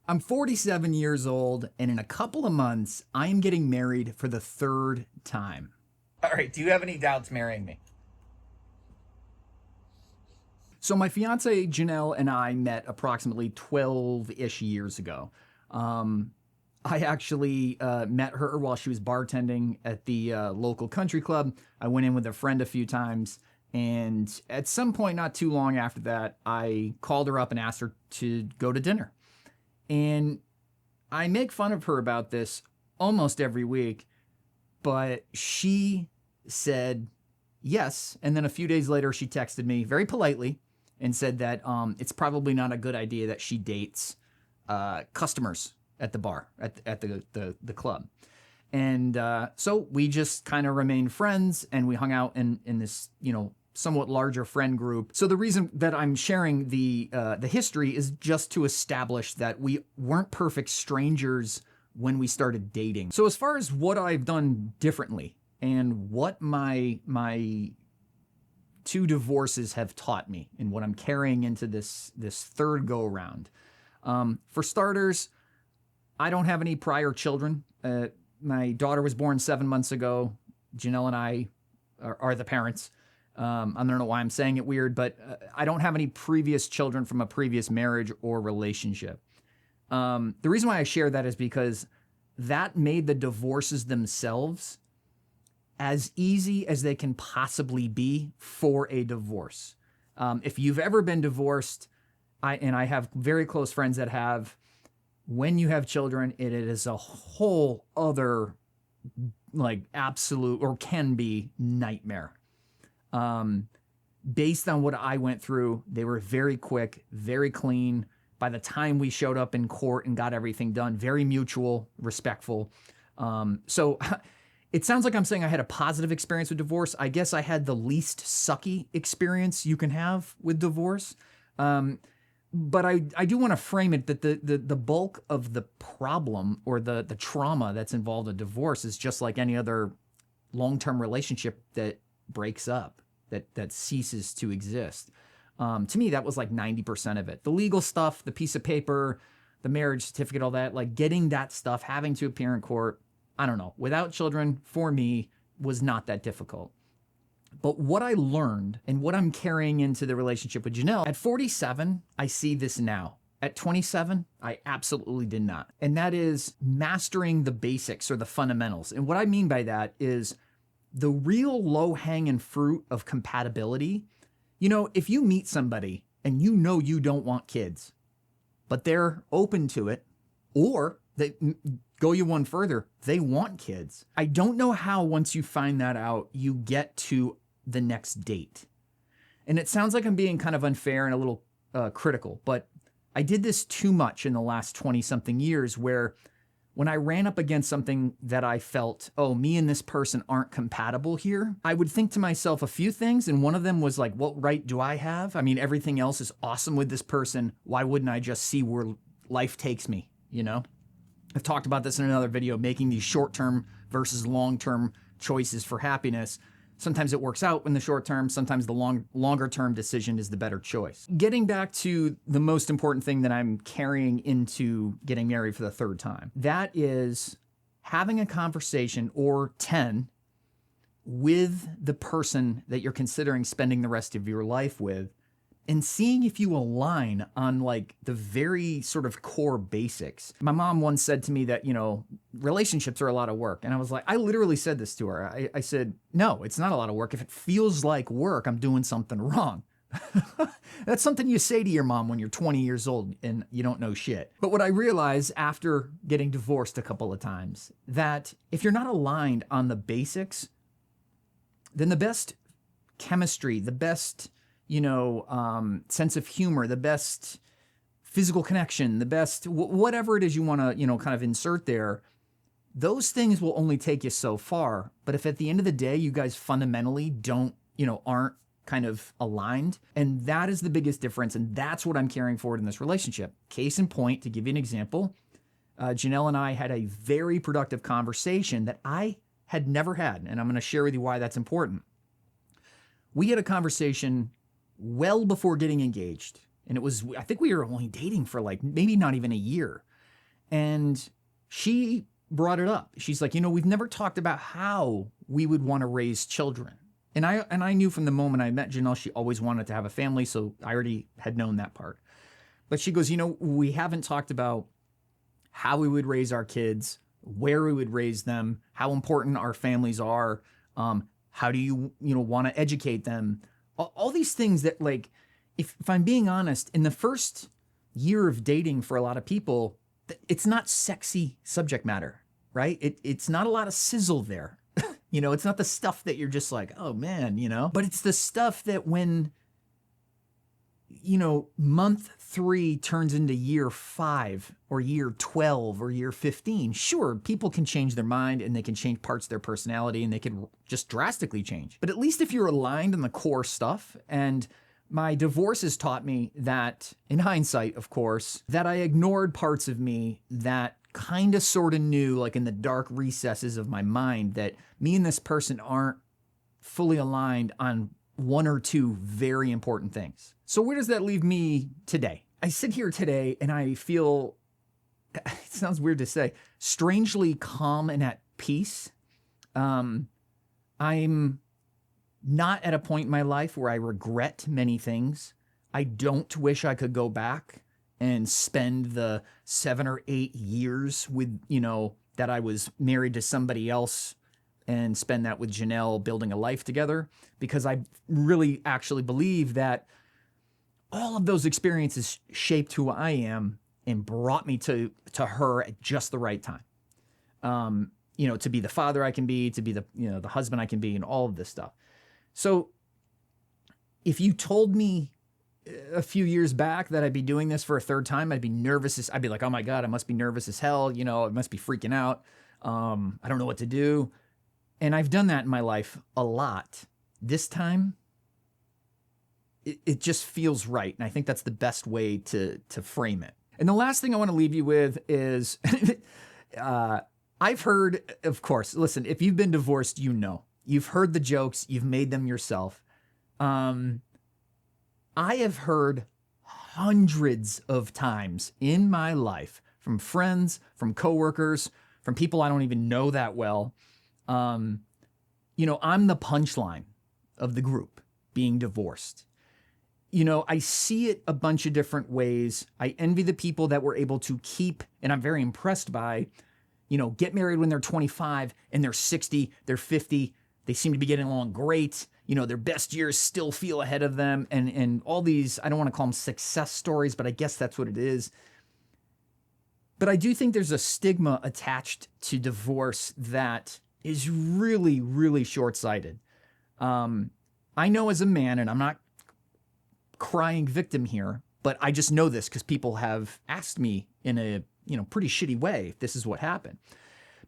I'm 47 years old, and in a couple of months, I am getting married for the third time. All right. Do you have any doubts marrying me? So, my fiance Janelle and I met approximately 12 ish years ago. Um, I actually met her while she was bartending at the local country club. I went in with a friend a few times. And at some point, not too long after that, I called her up and asked her to go to dinner. And I make fun of her about this almost every week, but she said yes. And then a few days later, she texted me very politely and said that it's probably not a good idea that she dates customers at the bar, at the club. And so we just kind of remained friends and we hung out in this, somewhat larger friend group. So the reason that I'm sharing the history is just to establish that we weren't perfect strangers when we started dating. So as far as what I've done differently and what my two divorces have taught me and what I'm carrying into this third go around. For starters, I don't have any prior children. My daughter was born 7 months ago. Janelle and I are the parents. I don't know why I'm saying it weird, but I don't have any previous children from a previous marriage or relationship. The reason why I share that is because that made the divorces themselves as easy as they can possibly be for a divorce. If you've ever been divorced, I have very close friends that have, when you have children, it is a whole other absolute or can be nightmare. Based on what I went through, they were very quick, very clean. By the time we showed up in court and got everything done, very mutual, respectful. So it sounds like I'm saying I had a positive experience with divorce. I guess I had the least sucky experience you can have with divorce. But I do want to frame it that the bulk of the problem or the trauma that's involved in divorce is just like any other long-term relationship that breaks up, that ceases to exist. To me, that was like 90% of it. The legal stuff, the piece of paper, the marriage certificate, all that, like getting that stuff, having to appear in court, I don't know, without children, for me, was not that difficult. But what I learned and what I'm carrying into the relationship with Janelle, at 47, I see this now. At 27, I absolutely did not. And that is mastering the basics or the fundamentals. And what I mean by that is the real low-hanging fruit of compatibility. If you meet somebody and you don't want kids, but they're open to it, or they go you one further, they want kids. I don't know how once you find that out, you get to the next date. And it sounds like I'm being kind of unfair and a little critical, but I did this too much in the last 20-something years where when I ran up against something that I felt, oh, me and this person aren't compatible here, I would think to myself a few things. And one of them was like, what right do I have? I mean, everything else is awesome with this person. Why wouldn't I just see where life takes me? I've talked about this in another video, making these short-term versus long-term choices for happiness. Sometimes it works out in the short term. Sometimes the longer term decision is the better choice. Getting back to the most important thing that I'm carrying into getting married for the third time, that is having a conversation or 10 with the person that you're considering spending the rest of your life with and seeing if you align on like the very sort of core basics. My mom once said to me that, relationships are a lot of work. And I was like, I literally said this to her. I said, no, it's not a lot of work. If it feels like work, I'm doing something wrong. That's something you say to your mom when you're 20 years old and you don't know shit. But what I realized after getting divorced a couple of times, that if you're not aligned on the basics, then the best chemistry, the best sense of humor, the best physical connection, the best whatever it is you want to, kind of insert there, those things will only take you so far. But if at the end of the day, you guys fundamentally aren't kind of aligned, and that is the biggest difference. And that's what I'm carrying forward in this relationship. Case in point, to give you an example, Janelle and I had a very productive conversation that I had never had. And I'm going to share with you why that's important. We had a conversation well before getting engaged. And I think we were only dating for like maybe not even a year. And she brought it up. She's like, we've never talked about how we would want to raise children. And I knew from the moment I met Janelle, she always wanted to have a family. So I already had known that part. But she goes, we haven't talked about how we would raise our kids, where we would raise them, how important our families are. How do you want to educate them? All these things that, like, if I'm being honest, in the first year of dating for a lot of people, it's not sexy subject matter, right? It's not a lot of sizzle there. It's not the stuff that you're just like, oh man, but it's the stuff that when, month 3 turns into year 5 or year 12 or year 15, sure, people can change their mind and they can change parts of their personality and they can just drastically change. But at least if you're aligned in the core stuff, and my divorce has taught me that, in hindsight, of course, that I ignored parts of me that kind of sort of knew, like in the dark recesses of my mind, that me and this person aren't fully aligned on 1 or 2 very important things. So where does that leave me today? I sit here today and I feel, it sounds weird to say, strangely calm and at peace. I'm not at a point in my life where I regret many things. I don't wish I could go back and spend the 7 or 8 years with, that I was married to somebody else and spend that with Janelle building a life together, because I really actually believe that all of those experiences shaped who I am and brought me to her at just the right time. To be the father I can be, to be the husband I can be, and all of this stuff. So if you told me a few years back that I'd be doing this for a third time, I'd be nervous. I'd be like, oh my God, I must be nervous as hell. I must be freaking out. I don't know what to do. And I've done that in my life a lot. This time, it just feels right. And I think that's the best way to frame it. And the last thing I want to leave you with is, I've heard, of course, listen, if you've been divorced, you've heard the jokes, you've made them yourself. I have heard hundreds of times in my life from friends, from coworkers, from people I don't even know that well. I'm the punchline of the group being divorced. I see it a bunch of different ways. I envy the people that were able to keep, and I'm very impressed by, get married when they're 25 and they're 60, they're 50. They seem to be getting along great. Their best years still feel ahead of them. And all these, I don't want to call them success stories, but I guess that's what it is. But I do think there's a stigma attached to divorce that is really, really short-sighted. I know as a man, and I'm not crying victim here, but I just know this because people have asked me in a pretty shitty way if this is what happened.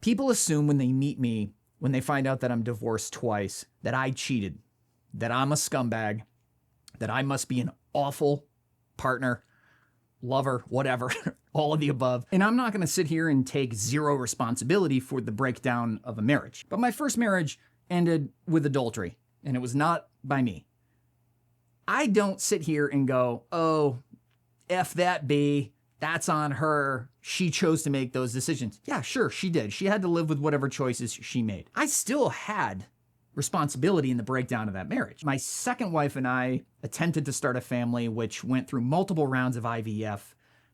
People assume when they meet me, when they find out that I'm divorced twice, that I cheated, that I'm a scumbag, that I must be an awful partner, lover, whatever, all of the above. And I'm not going to sit here and take zero responsibility for the breakdown of a marriage. But my first marriage ended with adultery, and it was not by me. I don't sit here and go, oh, F that B, that's on her. She chose to make those decisions. Yeah, sure, she did. She had to live with whatever choices she made. I still had responsibility in the breakdown of that marriage. My second wife and I attempted to start a family, which went through multiple rounds of IVF.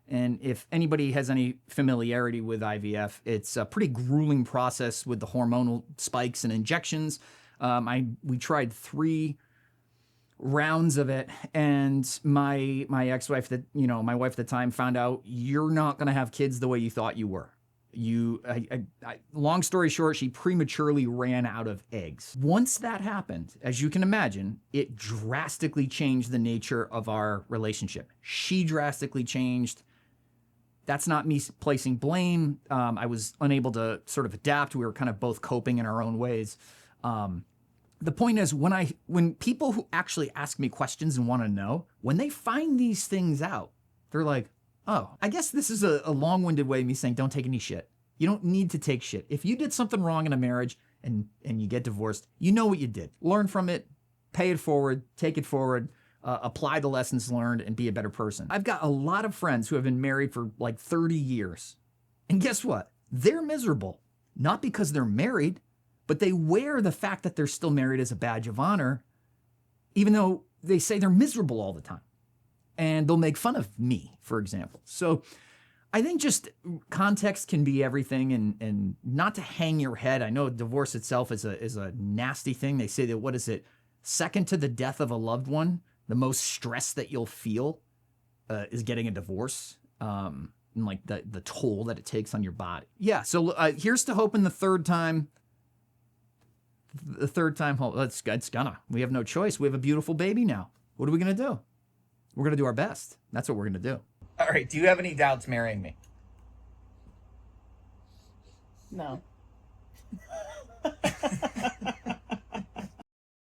And if anybody has any familiarity with IVF, it's a pretty grueling process with the hormonal spikes and injections. We tried 3 rounds of it, and my ex-wife, my wife at the time, found out you're not going to have kids the way you thought you were. Long story short, she prematurely ran out of eggs. Once that happened, as you can imagine, it drastically changed the nature of our relationship. She drastically changed. That's not me placing blame. I was unable to sort of adapt. We were kind of both coping in our own ways. The point is, when people who actually ask me questions and want to know, when they find these things out, they're like, oh, I guess this is a long-winded way of me saying don't take any shit. You don't need to take shit. If you did something wrong in a marriage and you get divorced, you know what you did. Learn from it, pay it forward, take it forward, apply the lessons learned, and be a better person. I've got a lot of friends who have been married for like 30 years. And guess what? They're miserable, not because they're married, but they wear the fact that they're still married as a badge of honor, even though they say they're miserable all the time. And they'll make fun of me, for example. So I think just context can be everything, and not to hang your head. I know divorce itself is a nasty thing. They say that, what is it? Second to the death of a loved one, the most stress that you'll feel is getting a divorce. And like the toll that it takes on your body. Yeah. So here's to hoping the third time. The third time home. It's gonna. We have no choice. We have a beautiful baby now. What are we gonna do? We're gonna do our best. That's what we're gonna do. All right. Do you have any doubts marrying me? No.